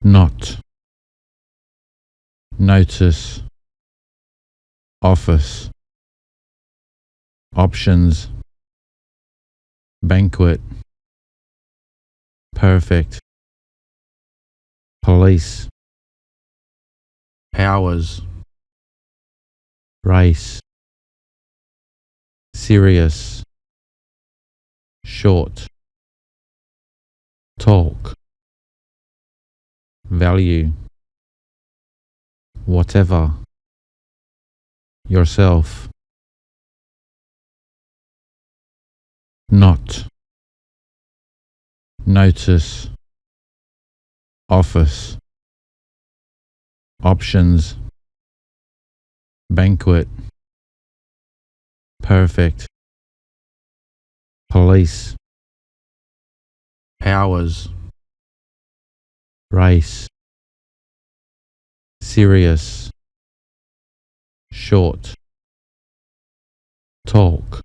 not, notice, office, options, banquet, perfect, police, powers, race, serious, short, talk, value, whatever, yourself, not, notice, office, options, banquet, perfect, police, powers, race, serious, short, talk,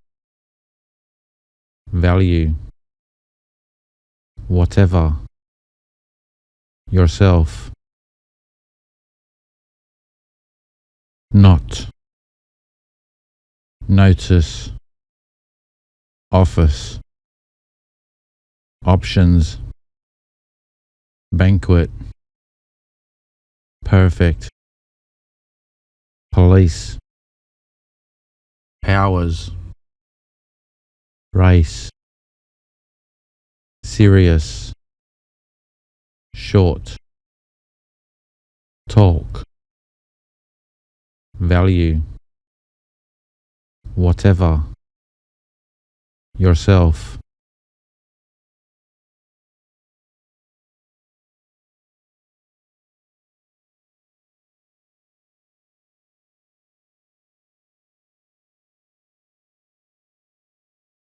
value, whatever, yourself, not, notice, office, options, banquet, perfect, police, powers, race, serious, short, talk, value, whatever, yourself,